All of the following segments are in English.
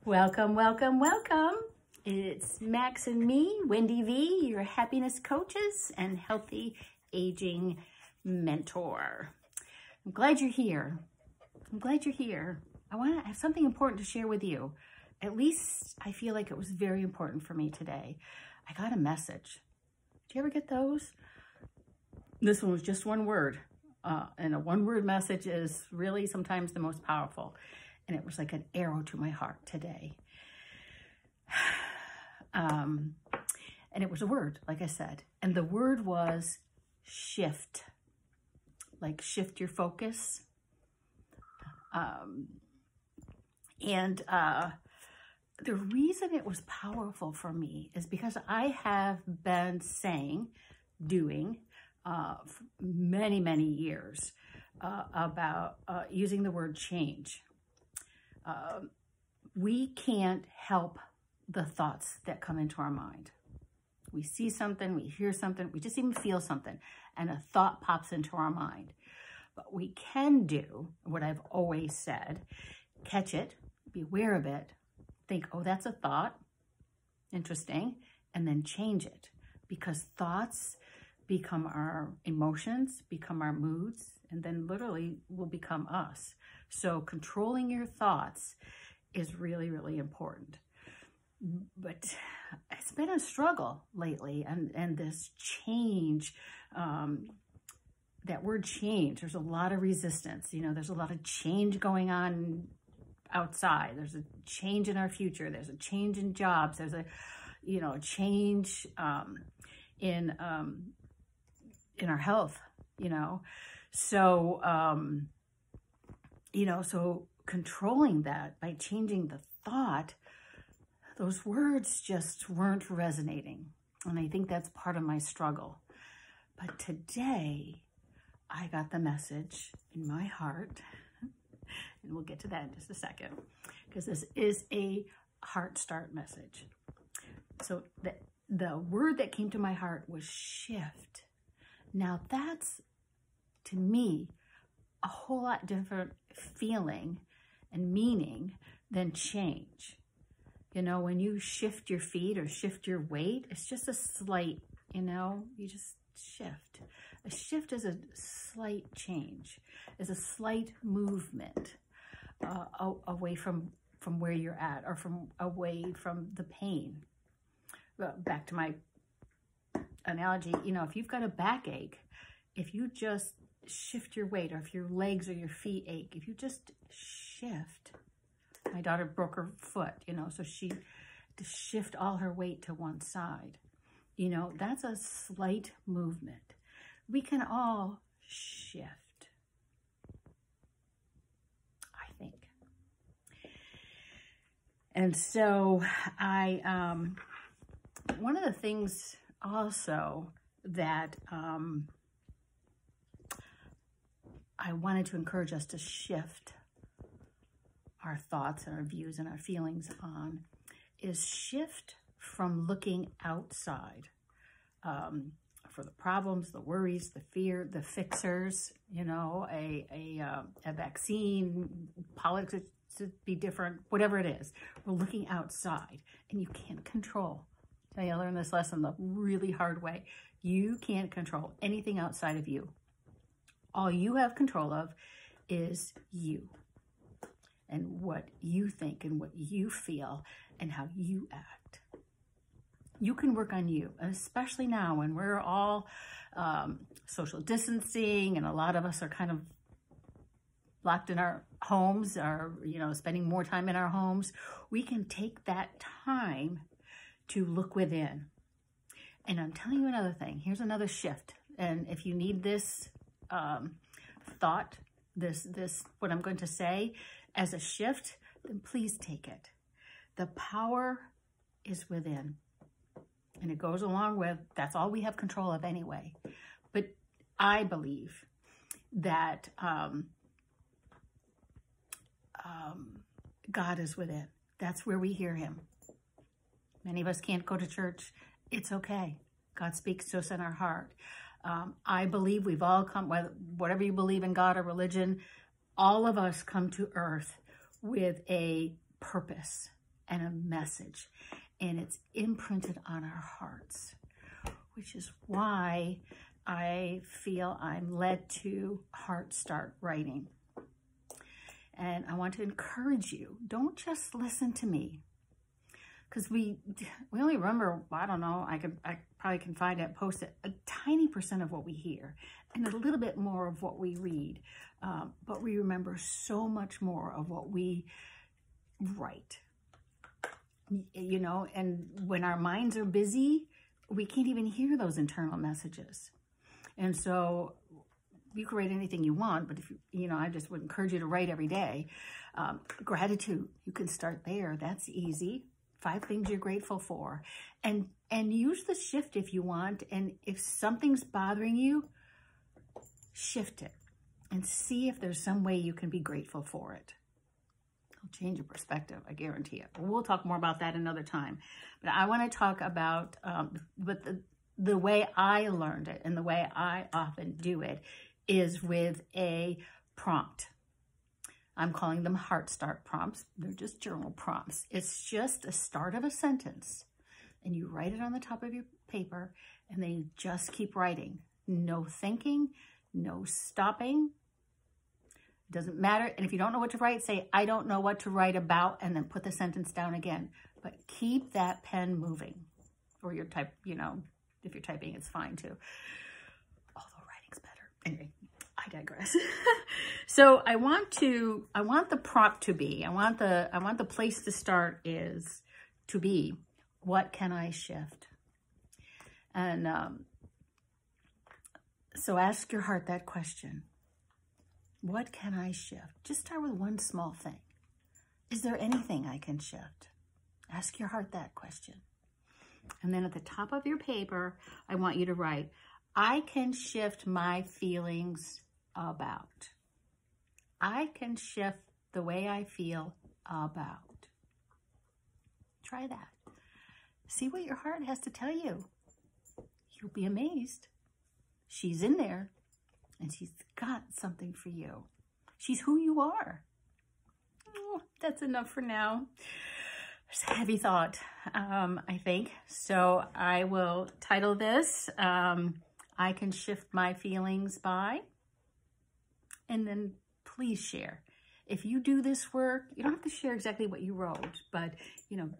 Welcome, welcome, welcome. It's Max and me, Wendy V, your happiness coaches and healthy aging mentor. I'm glad you're here. I have something important to share with you. At least I feel like it was very important for me today. I got a message. Do you ever get those? This one was just one word. And a one-word message is really sometimes the most powerful. And it was like an arrow to my heart today. And it was a word, like I said. And the word was shift. Like shift your focus. The reason it was powerful for me is because I have been doing for many, many years about using the word change. We can't help the thoughts that come into our mind. We see something, we hear something, we just even feel something, and a thought pops into our mind. But we can do what I've always said: catch it, be aware of it, think, oh, that's a thought, interesting, and then change it. Because thoughts become our emotions, become our moods, and then literally will become us. So controlling your thoughts is really, really important. But it's been a struggle lately, and this change, that word change, there's a lot of resistance. You know, there's a lot of change going on outside. There's a change in our future. There's a change in jobs. There's a, a change in our health, So, so controlling that by changing the thought, those words just weren't resonating. And I think that's part of my struggle. But today, I got the message in my heart, and we'll get to that in just a second, because this is a heart start message. So the word that came to my heart was shift. Now that's, to me, a whole lot different feeling and meaning than change. When you shift your feet or shift your weight, it's just a slight, you just shift. A shift is a slight change, is a slight movement away from where you're at, or away from the pain. Back to my analogy, if you've got a backache, if you just shift your weight, or if your legs or your feet ache, if you just shift. My daughter broke her foot, so she to shift all her weight to one side. That's a slight movement. We can all shift, I think. And so one of the things also that I wanted to encourage us to shift our thoughts and our views and our feelings on is shift from looking outside for the problems, the worries, the fear, the fixers, a vaccine, politics to be different, whatever it is. We're looking outside, and you can't control. I learned this lesson the really hard way. You can't control anything outside of you. All you have control of is you, and what you think and what you feel and how you act. You can work on you, especially now when we're all social distancing, and a lot of us are kind of locked in our homes, or, spending more time in our homes. We can take that time to look within. And I'm telling you another thing. Here's another shift. And if you need this thought, this what I'm going to say as a shift, then please take it. The power is within. And it goes along with, that's all we have control of anyway. But I believe that God is within. That's where we hear him. Many of us can't go to church. It's okay. God speaks to us in our heart. I believe we've all come, whatever you believe in, God or religion, all of us come to earth with a purpose. and a message, and it's imprinted on our hearts, which is why I feel I'm led to Heart Start Writing. And I want to encourage you, don't just listen to me. Because we only remember, I don't know, I probably can find it, post it, a tiny % of what we hear and a little bit more of what we read. But we remember so much more of what we write. You know, and when our minds are busy, we can't even hear those internal messages. And so you can write anything you want, but if you know, I just would encourage you to write every day. Gratitude, you can start there. That's easy. 5 things you're grateful for, and use the shift if you want. And if something's bothering you, shift it and see if there's some way you can be grateful for it. It'll change your perspective, I guarantee it. But we'll talk more about that another time. But I want to talk about the way I learned it and the way I often do it is with a prompt. I'm calling them Heart Start prompts. They're just journal prompts. It's just a start of a sentence, and you write it on the top of your paper, and then you just keep writing. No thinking, no stopping. It doesn't matter. And if you don't know what to write, say, I don't know what to write about, and then put the sentence down again. But keep that pen moving. Or your type, you know, if you're typing, it's fine too. Although writing's better. Anyway. I digress. So I want the prompt to be, I want the place to start is to be, what can I shift? And so ask your heart that question. What can I shift? Just start with one small thing. Is there anything I can shift? Ask your heart that question. And then at the top of your paper, I want you to write, I can shift my feelings about. I can shift the way I feel about. Try that. See what your heart has to tell you. You'll be amazed. She's in there, and she's got something for you. She's who you are. Oh, that's enough for now. It's a heavy thought, I think. So I will title this, I can shift my feelings by, and then please share. If you do this work, you don't have to share exactly what you wrote, but, you know,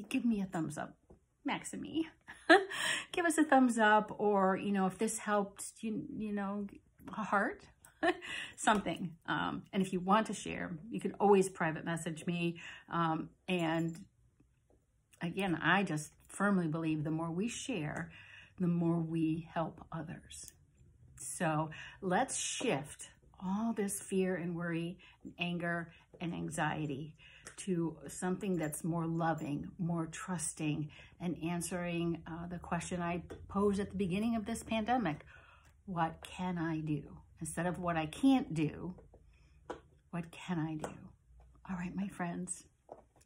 give me a thumbs up. Max and me. Give us a thumbs up, or, you know, if this helped, you know, a heart, something. And if you want to share, you can always private message me. And again, I just firmly believe the more we share, the more we help others. So let's shift all this fear and worry and anger and anxiety to something that's more loving, more trusting, and answering the question I posed at the beginning of this pandemic. What can I do? Instead of what I can't do, what can I do? All right, my friends.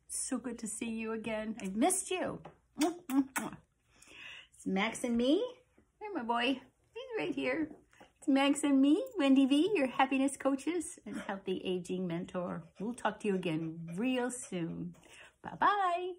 So good to see you again. I've missed you. It's Max and me. There's my boy. He's right here. It's Max and me, Wendy V, your happiness coaches and healthy aging mentor. We'll talk to you again real soon. Bye-bye.